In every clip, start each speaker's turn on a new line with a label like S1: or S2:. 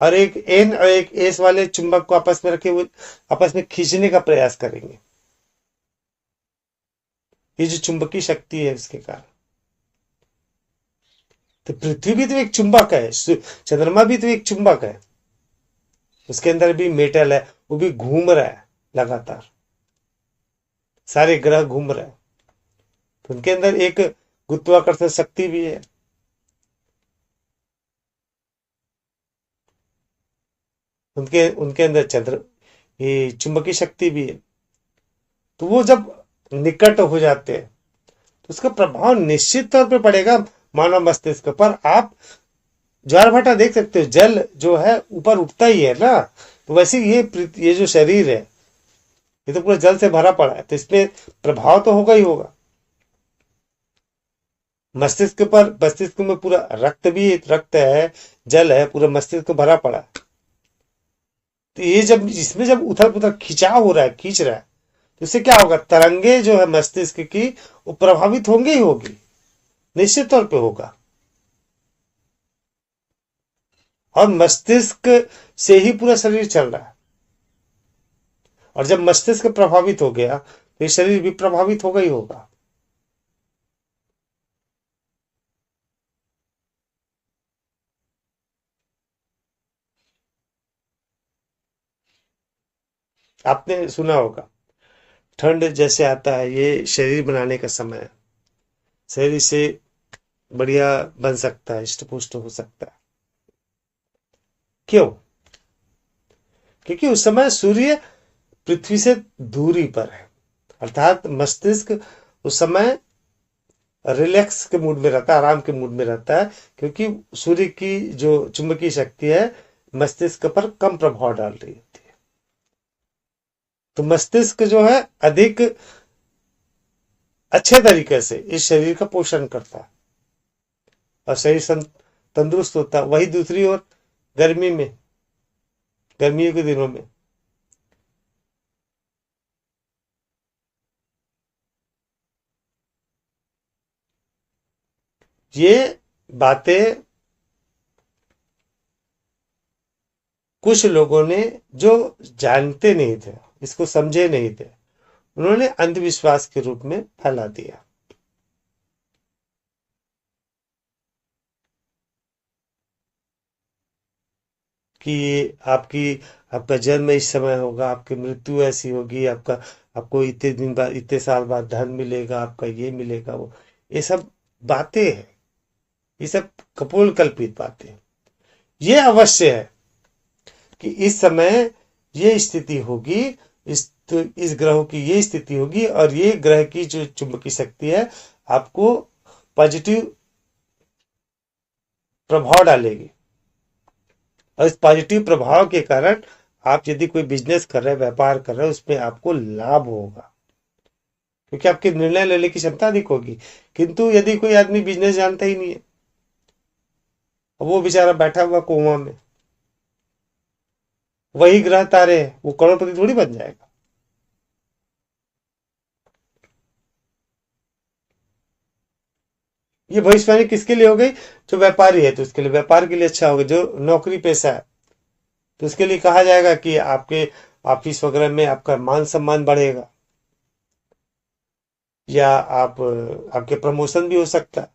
S1: और एक एन और एक एस वाले चुंबक को आपस में रखे, वो आपस में खींचने का प्रयास करेंगे। ये जो चुंबकीय शक्ति है उसके कारण। तो पृथ्वी भी तो एक चुंबक है, चंद्रमा भी तो एक चुंबक है। उसके अंदर भी मेटल है, वो भी घूम रहा है लगातार, सारे ग्रह घूम रहे हैं। तो उनके अंदर एक गुरुत्वाकर्षण शक्ति भी है। उनके उनके अंदर चंद्र ये चुंबकीय शक्ति भी है। तो वो जब निकट हो जाते हैं तो उसका प्रभाव निश्चित तौर पे पड़ेगा मानव मस्तिष्क पर। आप ज्वार भाटा देख सकते हो, जल जो है ऊपर उठता ही है ना, तो वैसे ये जो शरीर है ये तो पूरा जल से भरा पड़ा है, तो इसमें प्रभाव तो होगा ही होगा। मस्तिष्क पर, मस्तिष्क में पूरा रक्त भी, रक्त है, जल है, पूरा मस्तिष्क भरा पड़ा है। तो ये जब इसमें जब उथल पुथल खिंचाव हो रहा है, खींच रहा है, तो इससे क्या होगा, तरंगे जो है मस्तिष्क की वो प्रभावित होंगी ही होगी, निश्चित तौर पे होगा। और मस्तिष्क से ही पूरा शरीर चल रहा है। और जब मस्तिष्क प्रभावित हो गया तो ये शरीर भी प्रभावित होगा ही होगा। आपने सुना होगा, ठंड जैसे आता है ये शरीर बनाने का समय है, शरीर से बढ़िया बन सकता है, हृष्ट पुष्ट हो सकता है। क्यों? क्योंकि उस समय सूर्य पृथ्वी से दूरी पर है, अर्थात मस्तिष्क उस समय रिलैक्स के मूड में रहता है, आराम के मूड में रहता है, क्योंकि सूर्य की जो चुंबकीय शक्ति है मस्तिष्क पर कम प्रभाव डाल रही होती है। तो मस्तिष्क जो है अधिक अच्छे तरीके से इस शरीर का पोषण करता है और शरीर तंदुरुस्त होता है। वही दूसरी ओर गर्मी में, गर्मियों के दिनों में ये बातें कुछ लोगों ने, जो जानते नहीं थे, इसको समझे नहीं थे, उन्होंने अंधविश्वास के रूप में फैला दिया कि ये आपका जन्म इस समय होगा, आपकी मृत्यु ऐसी होगी, आपको इतने दिन बाद, इतने साल बाद धन मिलेगा, आपका ये मिलेगा, वो ये सब बातें हैं। ये सब कपोल कल्पित बातें हैं। ये अवश्य है कि इस समय ये स्थिति होगी, इस ग्रहों की ये स्थिति होगी, और ये ग्रह की जो चुंबकीय शक्ति है आपको पॉजिटिव प्रभाव डालेगी। और इस पॉजिटिव प्रभाव के कारण आप यदि कोई बिजनेस कर रहे हैं, व्यापार कर रहे हैं, उसमें आपको लाभ होगा, क्योंकि आपकी निर्णय लेने की क्षमता अधिक होगी। किंतु यदि कोई आदमी बिजनेस जानता ही नहीं है, वो बेचारा बैठा हुआ कोमा में, वही ग्रह तारे हैं, वो करोड़पति थोड़ी बन जाएगा। ये भविष्यवाणी किसके लिए हो गई? जो व्यापारी है तो उसके लिए, व्यापार के लिए अच्छा होगा। जो नौकरी पेशा है तो उसके लिए कहा जाएगा कि आपके ऑफिस वगैरह में आपका मान सम्मान बढ़ेगा, या आपके प्रमोशन भी हो सकता है,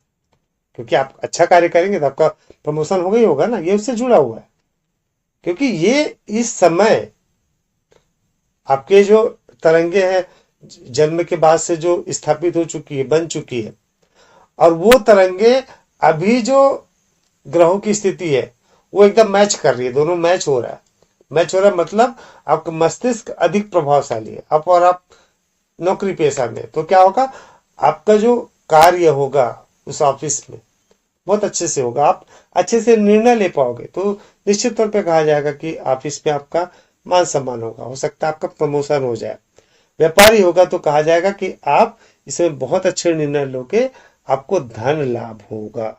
S1: क्योंकि आप अच्छा कार्य करेंगे तो आपका प्रमोशन होगा ही होगा ना। ये उससे जुड़ा हुआ है, क्योंकि ये इस समय आपके जो तरंगे हैं जन्म के बाद से जो स्थापित हो चुकी है, बन चुकी है, और वो तरंगे अभी जो ग्रहों की स्थिति है वो एकदम मैच कर रही है, दोनों मैच हो रहा है। मैच हो रहा है मतलब आपका मस्तिष्क अधिक प्रभावशाली है। आप नौकरी पेशा में तो क्या होगा, आपका जो कार्य होगा उस ऑफिस में बहुत अच्छे से होगा, आप अच्छे से निर्णय ले पाओगे, तो निश्चित तौर पे कहा जाएगा कि ऑफिस में आपका मान सम्मान होगा, हो सकता है आपका प्रमोशन हो जाए। व्यापारी होगा तो कहा जाएगा कि आप इसमें बहुत अच्छे निर्णय लोगे, आपको धन लाभ होगा।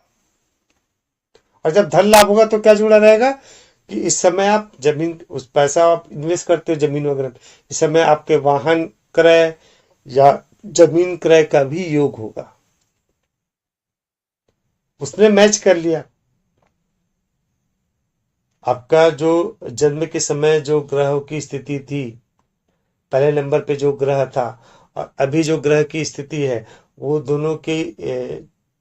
S1: और जब धन लाभ होगा तो क्या जुड़ा रहेगा कि इस समय आप जमीन, उस पैसा आप इन्वेस्ट करते हो जमीन वगैरह, इस समय आपके वाहन क्रय या जमीन क्रय का भी योग होगा। उसने मैच कर लिया। आपका जो जन्म के समय जो ग्रहों की स्थिति थी, पहले नंबर पे जो ग्रह था और अभी जो ग्रह की स्थिति है, वो दोनों की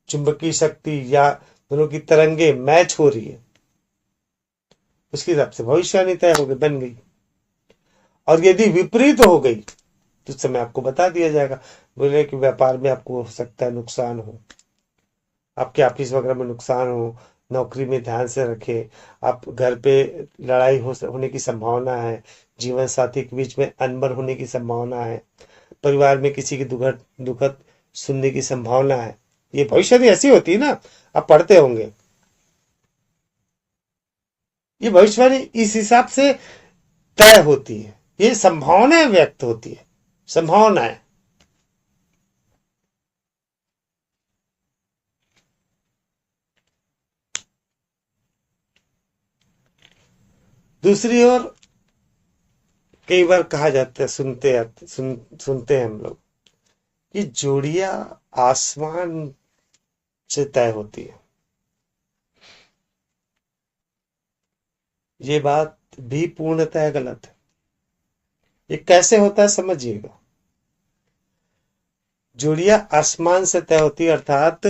S1: चुंबकीय शक्ति या दोनों की तरंगे मैच हो रही है, उसके हिसाब से भविष्यवाणी तय हो गई, बन गई। और यदि विपरीत हो गई तो उस समय आपको बता दिया जाएगा। बोले कि व्यापार में आपको हो सकता है नुकसान हो, आपके ऑफिस वगैरह में नुकसान हो, नौकरी में ध्यान से रखे, आप घर पे लड़ाई होने की संभावना है, जीवन साथी के बीच में अनबन होने की संभावना है, परिवार में किसी की दुखद दुखद सुनने की संभावना है। ये भविष्यवाणी ऐसी होती है ना, आप पढ़ते होंगे। ये भविष्यवाणी इस हिसाब से तय होती है, ये संभावनाएं व्यक्त होती है, संभावनाएं। दूसरी ओर कई बार कहा जाता है, सुनते हैं हम लोग कि जोड़ियां आसमान से तय होती है। ये बात भी पूर्णतः गलत है। ये कैसे होता है समझिएगा। जोड़ियां आसमान से तय होती है अर्थात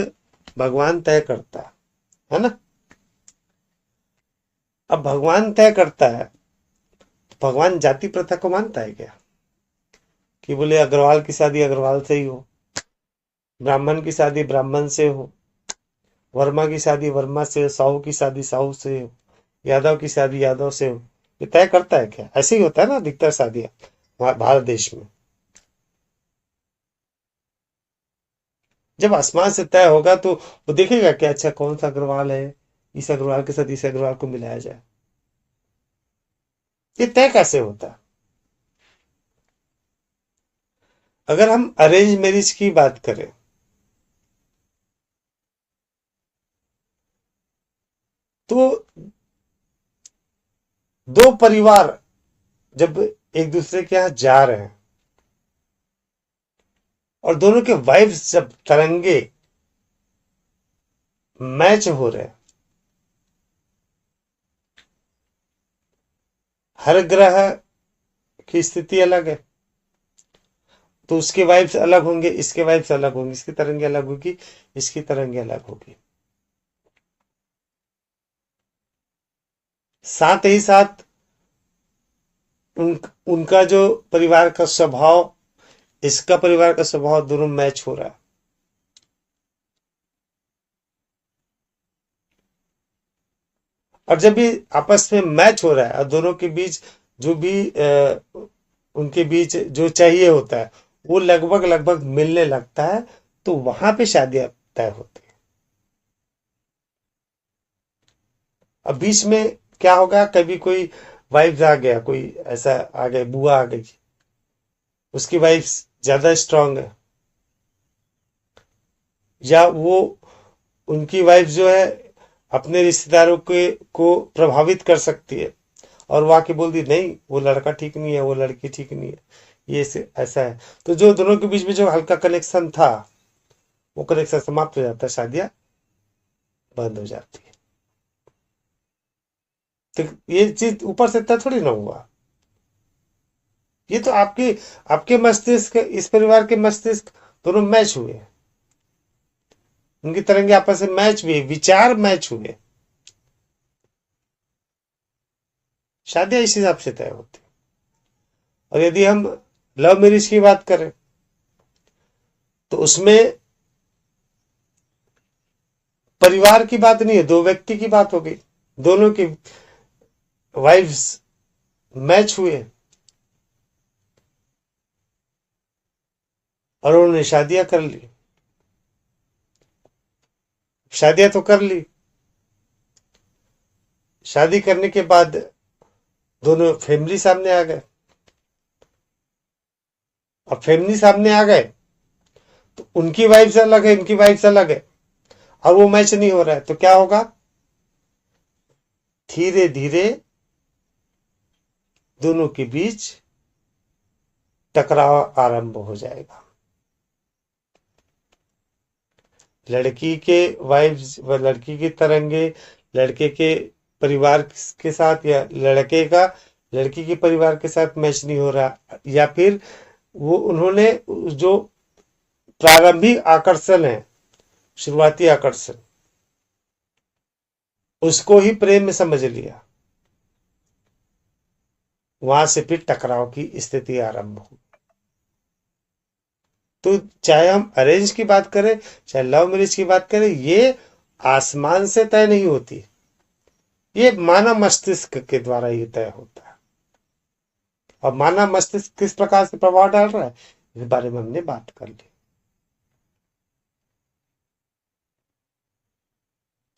S1: भगवान तय करता है ना। अब भगवान तय करता है, भगवान जाति प्रथा को मानता है क्या कि बोले अग्रवाल की शादी अग्रवाल से ही हो, ब्राह्मण की शादी ब्राह्मण से हो, वर्मा की शादी वर्मा से हो, साहू की शादी साहू से हो, यादव की शादी यादव से हो? ये तय करता है क्या? ऐसे ही होता है ना अधिकतर शादियां भारत देश में। जब आसमान से तय होगा तो वो देखेगा कि अच्छा कौन सा अग्रवाल है, इस अग्रवाल के साथ इस अग्रवाल को मिलाया जाए। ये तय कैसे होता है? अगर हम अरेंज मैरिज की बात करें तो दो परिवार जब एक दूसरे के यहाँ जा रहे हैं और दोनों के वाइफ्स जब तरंगे मैच हो रहे हैं, हर ग्रह की स्थिति अलग है, तो उसके वाइब्स अलग होंगे, इसके वाइब्स अलग होंगे, इसकी तरंगे अलग होगी, इसकी तरंगे अलग होगी। साथ ही साथ उनका जो परिवार का स्वभाव, इसका परिवार का स्वभाव दोनों मैच हो रहा है। और जब भी आपस में मैच हो रहा है और दोनों के बीच जो भी उनके बीच जो चाहिए होता है वो लगभग लगभग मिलने लगता है, तो वहां पे शादियां तय होती है। अब बीच में क्या होगा, कभी कोई वाइफ आ गया, कोई ऐसा आ गया, बुआ आ गई, उसकी वाइफ ज्यादा स्ट्रांग है, या वो उनकी वाइफ जो है अपने रिश्तेदारों के को प्रभावित कर सकती है और वो आके बोल दी नहीं वो लड़का ठीक नहीं है, वो लड़की ठीक नहीं है, ये ऐसा है। तो जो दोनों के बीच में जो हल्का कनेक्शन था वो कनेक्शन समाप्त हो जाता है, शादियां बंद हो जाती है। तो ये चीज ऊपर से तय थोड़ी ना हुआ, ये तो आपके आपके मस्तिष्क, इस परिवार के मस्तिष्क दोनों मैच हुए, उनकी तरंगे आपस में मैच हुए, विचार मैच हुए, शादियां इस हिसाब से तय होती। और यदि हम लव मैरिज की बात करें तो उसमें परिवार की बात नहीं है, दो व्यक्ति की बात हो गई, दोनों की वाइफ्स मैच हुए और उन्होंने शादियां कर ली। शादियां तो कर ली, शादी करने के बाद दोनों फैमिली सामने आ गए। अब फैमिली सामने आ गए तो उनकी वाइफ अलग है, इनकी वाइफ अलग है, और वो मैच नहीं हो रहा है, तो क्या होगा, धीरे धीरे दोनों के बीच टकराव आरंभ हो जाएगा। लड़की के वाइफ व लड़की की तरंगे लड़के के परिवार के साथ, या लड़के का लड़की के परिवार के साथ मैच नहीं हो रहा, या फिर वो उन्होंने जो प्रारंभिक आकर्षण है, शुरुआती आकर्षण, उसको ही प्रेम में समझ लिया, वहां से फिर टकराव की स्थिति आरंभ हो। तो चाहे हम अरेंज की बात करें, चाहे लव मैरिज की बात करें, ये आसमान से तय नहीं होती, ये मानव मस्तिष्क के द्वारा ही तय होता है। और मानव मस्तिष्क किस प्रकार से प्रभाव डाल रहा है, इस बारे में हमने बात कर ली।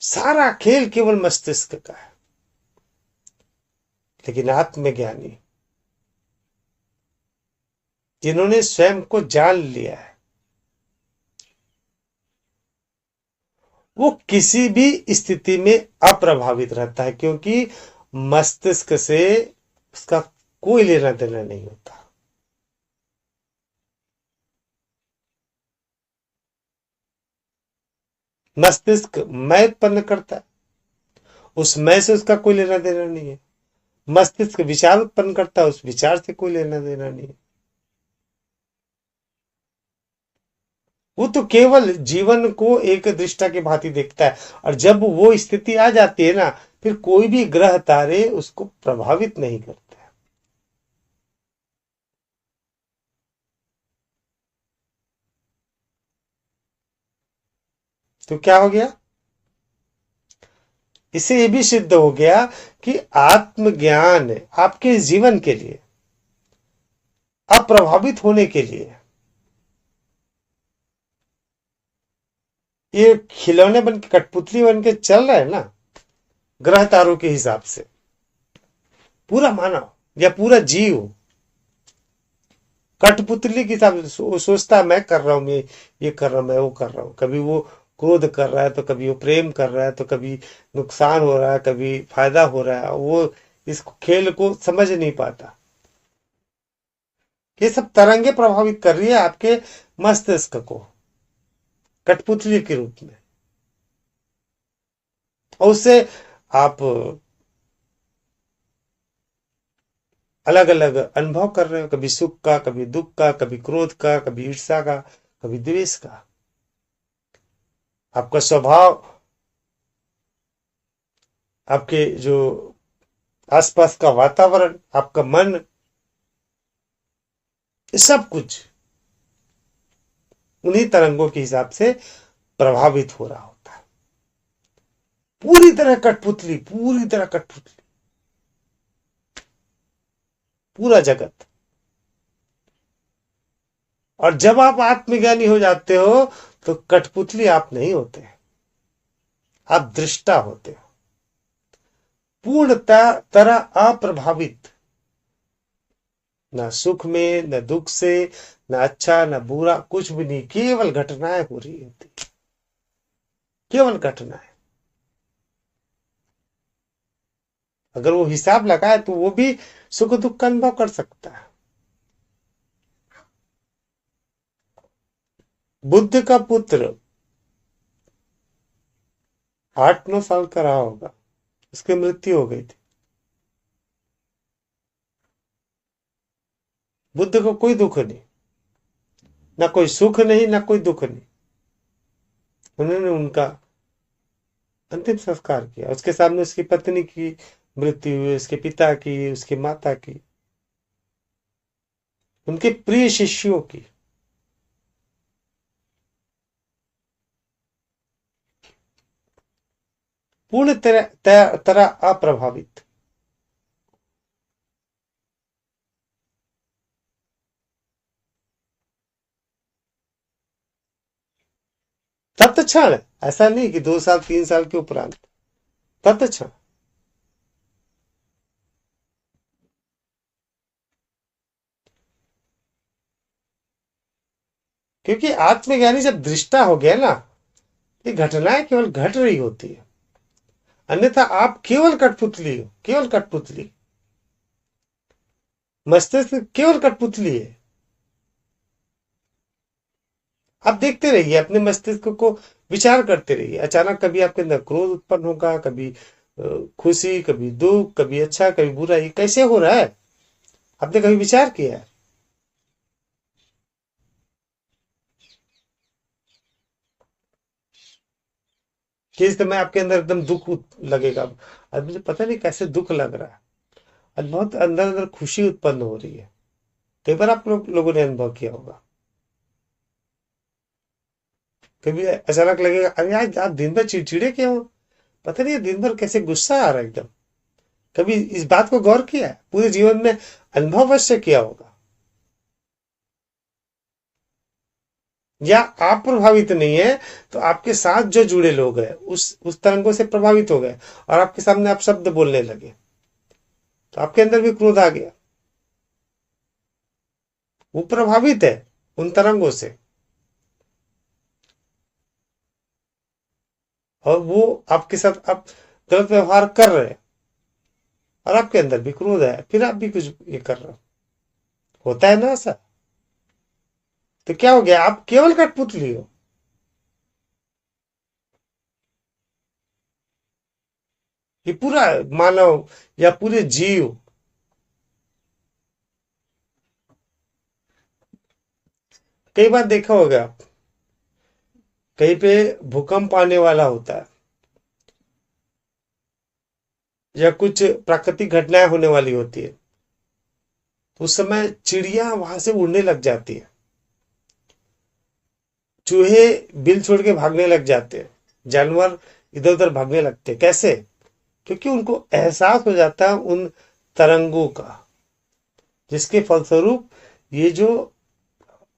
S1: सारा खेल केवल मस्तिष्क का है। लेकिन आत्मज्ञानी, जिन्होंने स्वयं को जान लिया है, वो किसी भी स्थिति में अप्रभावित रहता है, क्योंकि मस्तिष्क से उसका कोई लेना देना नहीं होता। मस्तिष्क मैं उत्पन्न करता है, उस मैं से उसका कोई लेना देना नहीं है। मस्तिष्क विचार उत्पन्न करता है, उस विचार से कोई लेना देना नहीं है। वो तो केवल जीवन को एक दृष्टा की भांति देखता है, और जब वो स्थिति आ जाती है ना, फिर कोई भी ग्रह तारे उसको प्रभावित नहीं करते। तो क्या हो गया, इससे ये भी सिद्ध हो गया कि आत्मज्ञान आपके जीवन के लिए, अप्रभावित होने के लिए, ये खिलौने बन के, कठपुतली बन के चल रहा है ना, ग्रह तारों के हिसाब से। पूरा मानव या पूरा जीव कठपुतली के हिसाब से सोचता है, मैं कर रहा हूं, मैं ये कर रहा हूं, मैं वो कर रहा हूं। कभी वो क्रोध कर रहा है, तो कभी वो प्रेम कर रहा है, तो कभी नुकसान हो रहा है, कभी फायदा हो रहा है। वो इस खेल को समझ नहीं पाता। ये सब तरंगे प्रभावित कर रही है आपके मस्तिष्क को, कठपुतली के रूप में। और उससे आप अलग अलग अनुभव कर रहे हो, कभी सुख का, कभी दुख का, कभी क्रोध का, कभी ईर्ष्या का, कभी द्वेष का। आपका स्वभाव, आपके जो आसपास का वातावरण, आपका मन, ये सब कुछ उन्हीं तरंगों के हिसाब से प्रभावित हो रहा होता है। पूरी तरह कठपुतली, पूरी तरह कठपुतली, पूरा जगत। और जब आप आत्मज्ञानी हो जाते हो, तो कठपुतली आप नहीं होते, आप दृष्टा होते हो, पूर्णतः तरह अप्रभावित, ना सुख में, न दुख से, न अच्छा न बुरा, कुछ भी नहीं, केवल घटनाएं हो रही होती, केवल घटनाएं। अगर वो हिसाब लगाए तो वो भी सुख दुख का अनुभव कर सकता है। बुद्ध का पुत्र 8-9 साल का रहा होगा, उसकी मृत्यु हो गई थी। बुद्ध को कोई दुख नहीं, ना कोई सुख नहीं, ना कोई दुख नहीं। उन्होंने उनका अंतिम संस्कार किया, उसके सामने उसकी पत्नी की मृत्यु हुई, उसके पिता की, उसकी माता की, उनके प्रिय शिष्यों की। पूर्ण तरह अप्रभावित। तत्क्षण, ऐसा नहीं कि 2 साल 3 साल के उपरांत, तत्क्षण। क्योंकि आत्मज्ञानी जब दृष्टा हो गया ना, ये घटनाएं केवल घट रही होती है, अन्यथा आप केवल कठपुतली हो, केवल कठपुतली। मस्तिष्क केवल कठपुतली है। आप देखते रहिए, अपने मस्तिष्क को विचार करते रहिए। अचानक कभी आपके अंदर क्रोध उत्पन्न होगा, कभी खुशी, कभी दुख, कभी अच्छा, कभी बुरा, ये कैसे हो रहा है? आपने कभी विचार किया है? किस समय आपके अंदर एकदम दुख लगेगा, आज मुझे पता नहीं कैसे दुख लग रहा है, आज बहुत अंदर अंदर खुशी उत्पन्न हो रही है। कई बार आप लोगों ने अनुभव किया होगा। कभी अचानक लगेगा, अरे आज आप दिन भर चिड़चिड़े क्यों हो, पता नहीं दिन भर कैसे गुस्सा आ रहा है एकदम। कभी इस बात को गौर किया है? पूरे जीवन में अनुभव अवश्य किया होगा। या आप प्रभावित नहीं है, तो आपके साथ जो जुड़े लोग हैं उस तरंगों से प्रभावित हो गए, और आपके सामने आप शब्द बोलने लगे, तो आपके अंदर भी क्रोध आ गया। वो प्रभावित है उन तरंगों से, और वो आपके साथ आप गलत व्यवहार कर रहे हैं, और आपके अंदर भी क्रोध है, फिर आप भी कुछ ये कर रहे हो। होता है ना ऐसा? तो क्या हो गया, आप केवल कठपुतली हो। ये पूरा मानव या पूरे जीव, कई बार देखा होगा आप, कहीं पे भूकंप आने वाला होता है, या कुछ प्राकृतिक घटनाएं होने वाली होती है, तो उस समय चिड़िया वहां से उड़ने लग जाती है, चूहे बिल छोड़ के भागने लग जाते हैं, जानवर इधर उधर भागने लगते हैं। कैसे? क्योंकि उनको एहसास हो जाता है उन तरंगों का, जिसके फलस्वरूप ये जो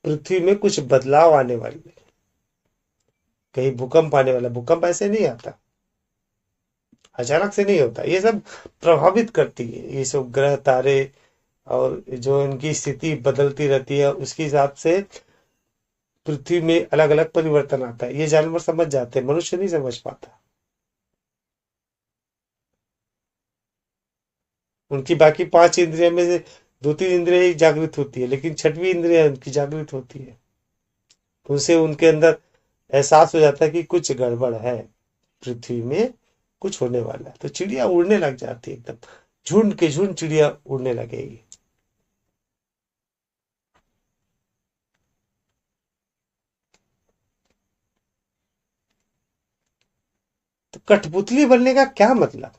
S1: पृथ्वी में कुछ बदलाव आने वाली है, कहीं भूकंप आने वाला। भूकंप ऐसे नहीं आता, अचानक से नहीं होता, ये सब प्रभावित करती है, ये सब ग्रह तारे, और जो इनकी स्थिति बदलती रहती है, उसके हिसाब से पृथ्वी में अलग अलग परिवर्तन आता है। ये जानवर समझ जाते हैं, मनुष्य नहीं समझ पाता। उनकी बाकी पांच इंद्रियों में से दो तीन इंद्रियां ही जागृत होती है, लेकिन छठवीं इंद्रिय उनकी जागृत होती है, तो उनसे उनके अंदर एहसास हो जाता है कि कुछ गड़बड़ है, पृथ्वी में कुछ होने वाला है। तो चिड़िया उड़ने लग जाती है एकदम, झुंड के झुंड चिड़िया उड़ने लगेगी। तो कठपुतली बनने का क्या मतलब?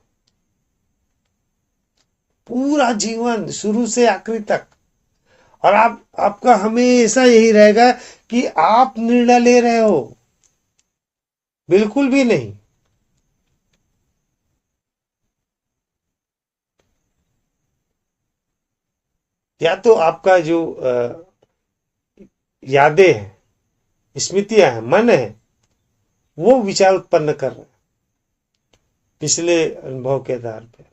S1: पूरा जीवन शुरू से आखिरी तक, और आप आपका हमेशा यही रहेगा कि आप निर्णय ले रहे हो, बिल्कुल भी नहीं। या तो आपका जो यादें हैं, स्मृतियां हैं, मन है, वो विचार उत्पन्न कर रहे हैं पिछले अनुभव के आधार पे,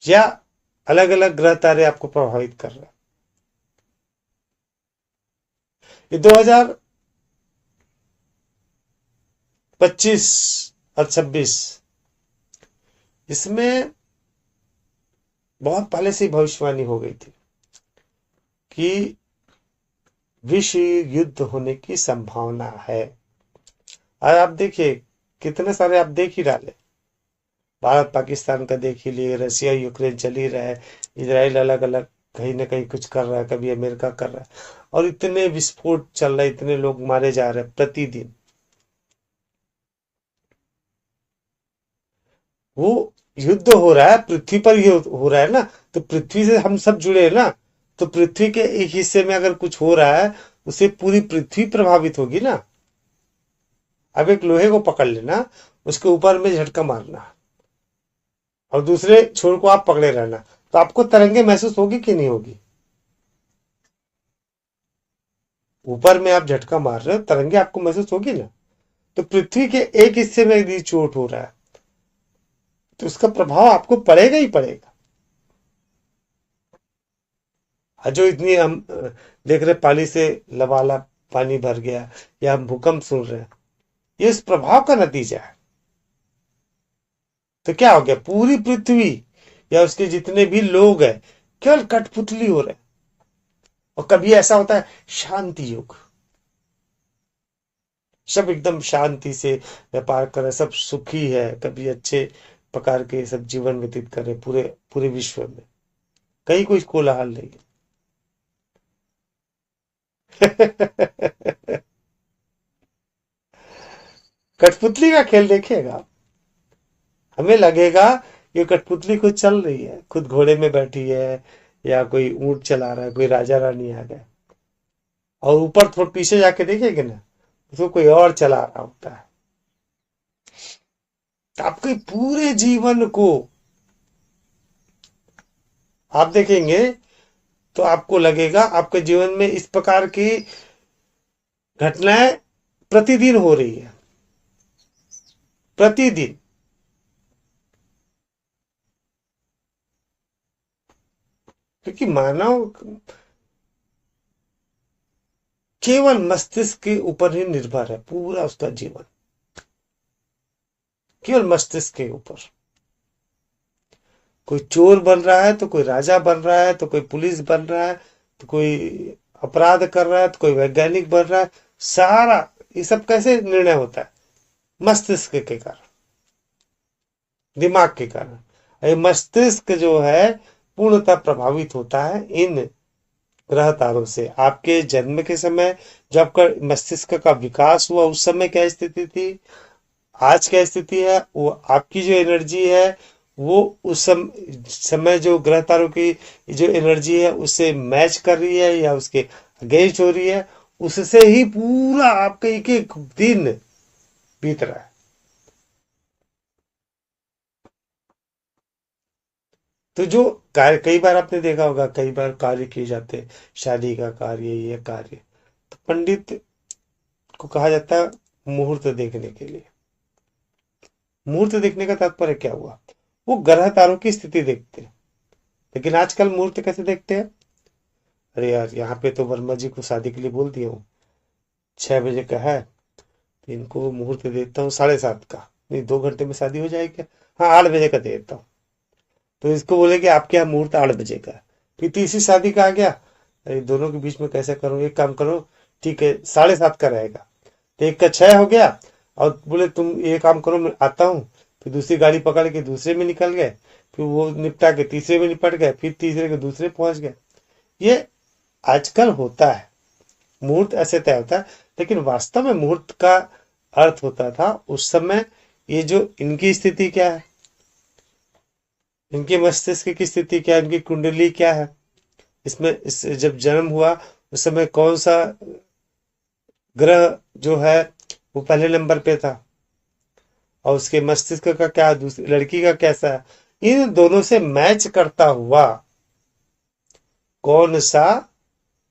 S1: या अलग अलग ग्रह तारे आपको प्रभावित कर रहे हैं। ये 2025 और 26, इसमें बहुत पहले से भविष्यवाणी हो गई थी कि विश्व युद्ध होने की संभावना है। और आप देखिए, कितने सारे आप देख ही डाले, भारत पाकिस्तान का देख ही लिए, रसिया यूक्रेन चल ही रहा है, इसराइल अलग अलग कहीं ना कहीं कुछ कर रहा है, कभी अमेरिका कर रहा है, और इतने विस्फोट चल रहे, इतने लोग मारे जा रहे हैं प्रतिदिन। वो युद्ध हो रहा है, पृथ्वी पर ही हो रहा है ना, तो पृथ्वी से हम सब जुड़े हैं ना, तो पृथ्वी के एक हिस्से में अगर कुछ हो रहा है, उससे पूरी पृथ्वी प्रभावित होगी ना। अब एक लोहे को पकड़ लेना, उसके ऊपर में झटका मारना, और दूसरे छोर को आप पकड़े रहना, तो आपको तरंगे महसूस होगी कि नहीं होगी? ऊपर में आप झटका मार रहे हो, तरंगे आपको महसूस होगी ना। तो पृथ्वी के एक हिस्से में यदि चोट हो रहा है, तो उसका प्रभाव आपको पड़ेगा ही पड़ेगा। जो इतनी हम देख रहे, पानी से लबालब पानी भर गया, या हम भूकंप सुन रहे हैं, ये इस प्रभाव का नतीजा है। तो क्या हो गया, पूरी पृथ्वी या उसके जितने भी लोग हैं केवल कठपुतली हो रहे हैं। और कभी ऐसा होता है शांति युग, सब एकदम शांति से व्यापार कर रहे, सब सुखी है, कभी अच्छे प्रकार के सब जीवन व्यतीत कर रहे पूरे पूरे विश्व में, कहीं कोई कोलाहल नहीं है। कठपुतली का खेल देखिएगा, हमें लगेगा ये कठपुतली खुद चल रही है, खुद घोड़े में बैठी है, या कोई ऊंट चला रहा है, कोई राजा रानी आ गए, और ऊपर थोड़ा पीछे जाके देखेंगे ना, उसको कोई और चला रहा होता है। तो आपके पूरे जीवन को आप देखेंगे तो आपको लगेगा आपके जीवन में इस प्रकार की घटनाएं प्रतिदिन हो रही है, प्रतिदिन। क्योंकि मानव केवल मस्तिष्क के ऊपर ही निर्भर है, पूरा उसका जीवन केवल मस्तिष्क के ऊपर। कोई चोर बन रहा है तो कोई राजा बन रहा है, तो कोई पुलिस बन रहा है, तो कोई अपराध कर रहा है, तो कोई वैज्ञानिक बन रहा है। सारा ये सब कैसे निर्णय होता है? मस्तिष्क के कारण, दिमाग के कारण। ये मस्तिष्क जो है पूर्णतः प्रभावित होता है इन ग्रह तारों से। आपके जन्म के समय जब आपका मस्तिष्क का विकास हुआ उस समय क्या स्थिति थी, आज क्या स्थिति है, वो आपकी जो एनर्जी है वो उस समय जो ग्रह तारों की जो एनर्जी है उससे मैच कर रही है या उसके अगेंस्ट हो रही है, उससे ही पूरा आपका एक एक दिन बीत रहा है। तो जो कार्य, कई बार आपने देखा होगा, कई बार कार्य किए जाते हैं, शादी का कार्य, ये कार्य, तो पंडित को कहा जाता है मुहूर्त देखने के लिए। मुहूर्त देखने का तात्पर्य क्या हुआ? वो ग्रह तारों की स्थिति देखते हैं। लेकिन आजकल मुहूर्त कैसे देखते हैं? अरे यार, यहाँ पे तो वर्मा जी को शादी के लिए बोल दिया हूँ, 6 बजे का है, तो इनको मुहूर्त देता हूँ 7:30 का। नहीं, 2 घंटे में शादी हो जाएगी। हाँ, 8 बजे का दे देता हूँ। तो इसको बोले कि आपके यहाँ मुहूर्त 8 बजे का है। फिर तीसरी शादी का आ गया, अरे दोनों के बीच में कैसे करूँ, एक काम करो, ठीक है 7:30 का रहेगा। तो एक का 6 हो गया, और बोले तुम ये काम करो, मैं आता हूँ। फिर दूसरी गाड़ी पकड़ के दूसरे में निकल गए, फिर वो निपटा के तीसरे में निपट गए, फिर तीसरे के दूसरे पहुंच गए। ये आजकल होता है, मुहूर्त ऐसे तय होता है। लेकिन वास्तव में मुहूर्त का अर्थ होता था उस समय, ये जो इनकी स्थिति क्या है, इनके मस्तिष्क की स्थिति क्या है, इनकी कुंडली क्या है, इसमें जब जन्म हुआ उस समय कौन सा ग्रह जो है वो पहले नंबर पे था, और उसके मस्तिष्क का क्या, दूसरी लड़की का कैसा है, इन दोनों से मैच करता हुआ कौन सा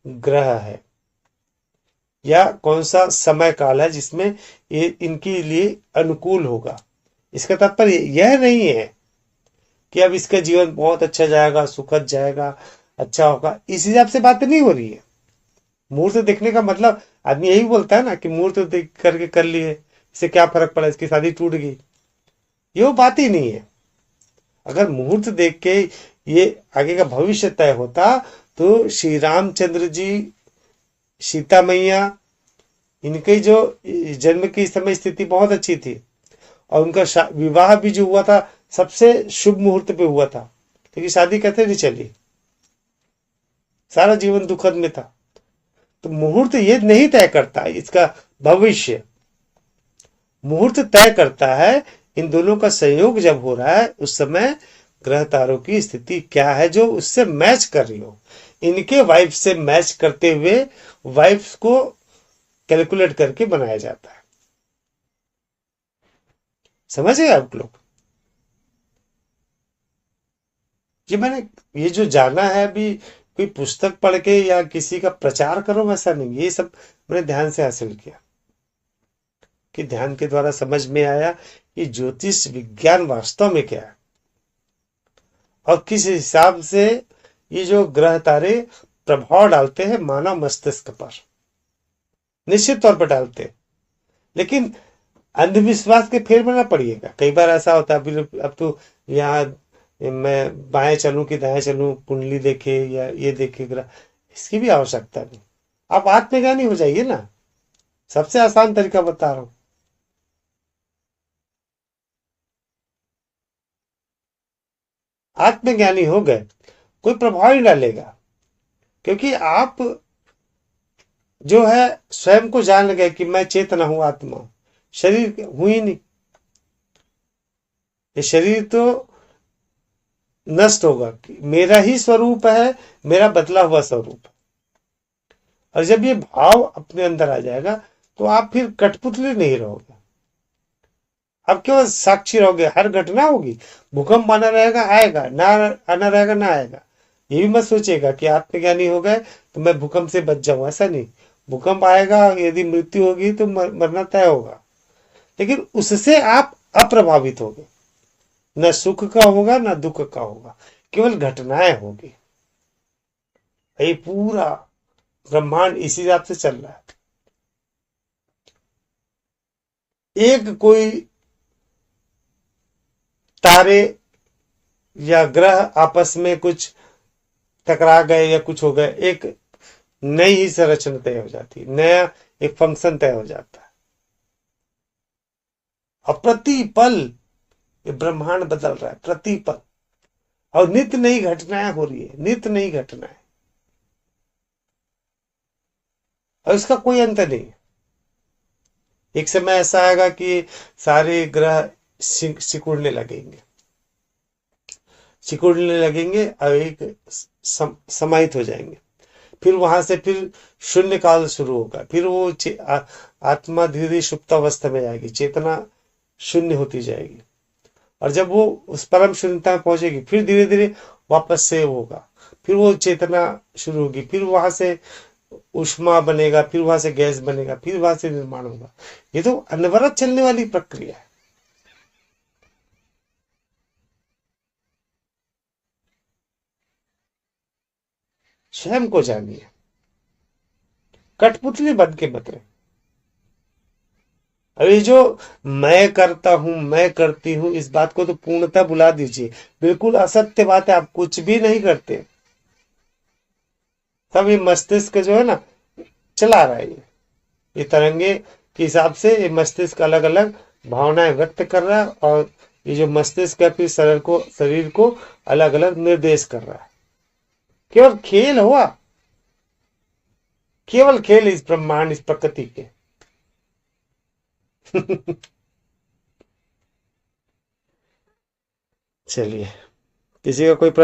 S1: ग्रह है या कौन सा समय काल है जिसमें ये इनके लिए अनुकूल होगा। इसका तात्पर्य यह नहीं है कि अब इसका जीवन बहुत अच्छा जाएगा, सुखद जाएगा, अच्छा होगा, इस हिसाब से बात नहीं हो रही है। मुहूर्त देखने का मतलब, आदमी यही बोलता है ना कि मुहूर्त देख करके कर लिए, इससे क्या फर्क पड़ा, इसकी शादी टूट गई, ये वो बात ही नहीं है। अगर मुहूर्त देख के ये आगे का भविष्य तय होता तो श्री रामचंद्र जी, सीता मैया, इनके जो जन्म की समय स्थिति बहुत अच्छी थी, और उनका विवाह भी जो हुआ था सबसे शुभ मुहूर्त पे हुआ था, लेकिन शादी कैसे नहीं चली, सारा जीवन दुखद में था। तो मुहूर्त ये नहीं तय करता इसका भविष्य, मुहूर्त तय करता है इन दोनों का संयोग जब हो रहा है उस समय ग्रह तारों की स्थिति क्या है जो उससे मैच कर रही हो। इनके वाइफ से मैच करते हुए वाइफ को कैलकुलेट करके बनाया जाता है। समझ गए आप लोग? ये मैंने ये जो जाना है अभी, कोई पुस्तक पढ़ के या किसी का प्रचार करो वैसा नहीं, ये सब मैंने ध्यान से हासिल किया, कि ध्यान के द्वारा समझ में आया कि ज्योतिष विज्ञान वास्तव में क्या है, और किस हिसाब से ये जो ग्रह तारे प्रभाव डालते हैं मानव मस्तिष्क पर, निश्चित तौर पर डालते हैं। लेकिन अंधविश्वास के फेर में ना पड़िएगा। कई बार ऐसा होता है, अब तो यहाँ मैं बाएं चलूं कि दाएं चलूं, कुंडली देखे या ये देखे ग्रह, इसकी भी आवश्यकता नहीं। आप आत्मज्ञानी हो जाइए ना, सबसे आसान तरीका बता रहा हूं। आत्मज्ञानी हो गए, कोई प्रभाव नहीं डालेगा, क्योंकि आप जो है स्वयं को जान गए कि मैं चेतना हूं, आत्मा हूं, शरीर हूं ही नहीं। ये शरीर तो नष्ट होगा, कि मेरा ही स्वरूप है, मेरा बदला हुआ स्वरूप है। और जब ये भाव अपने अंदर आ जाएगा तो आप फिर कठपुतली नहीं रहोगे, आप केवल साक्षी रहोगे। हर घटना होगी, भूकंप आना रहेगा, आएगा ना, आना रहेगा ना, आएगा। ये भी मत सोचेगा कि आत्मज्ञानी हो गए तो मैं भूकंप से बच जाऊं, ऐसा नहीं। भूकंप आएगा, यदि मृत्यु होगी तो मरना तय होगा, लेकिन उससे आप अप्रभावित होगे। न सुख का होगा न दुख का होगा, केवल घटनाएं होगी। ये पूरा ब्रह्मांड इसी हिसाब से चल रहा है। एक कोई तारे या ग्रह आपस में कुछ टकरा गए या कुछ हो गए, एक नई ही संरचना तय हो जाती है, नया एक फंक्शन तय हो जाता है। और प्रति पल ये ब्रह्मांड बदल रहा है, प्रति पल। और नित्य नई घटनाएं हो रही है, नित्य नई घटनाएं, और इसका कोई अंत नहीं। एक समय ऐसा आएगा कि सारे ग्रह सिकुड़ने लगेंगे, सिकुड़ने लगेंगे और एक समाहित हो जाएंगे। फिर वहां से फिर शून्य काल शुरू होगा, फिर वो आत्मा धीरे धीरे सुप्तावस्था में जाएगी, चेतना शून्य होती जाएगी। और जब वो उस परम शून्यता में पहुंचेगी, फिर धीरे धीरे वापस से होगा, फिर वो चेतना शुरू होगी, फिर वहां से ऊष्मा बनेगा, फिर वहां से गैस बनेगा, फिर वहां से निर्माण होगा। ये तो अनवरत चलने वाली प्रक्रिया है। स्वयं को जानिए, कठपुतली बन के मत रहे। अब ये जो मैं करता हूं, मैं करती हूं, इस बात को तो पूर्णतः भुला दीजिए। बिल्कुल असत्य बात है, आप कुछ भी नहीं करते। सब ये मस्तिष्क जो है ना, चला रहा है। ये तरंगे के हिसाब से ये मस्तिष्क अलग अलग भावनाएं व्यक्त कर रहा है, और ये जो मस्तिष्क है फिर शरीर को अलग अलग निर्देश कर रहा है। केवल खेल हुआ, केवल खेल इस ब्रह्मांड, इस प्रकृति के। चलिए, किसी का कोई प्रश्न?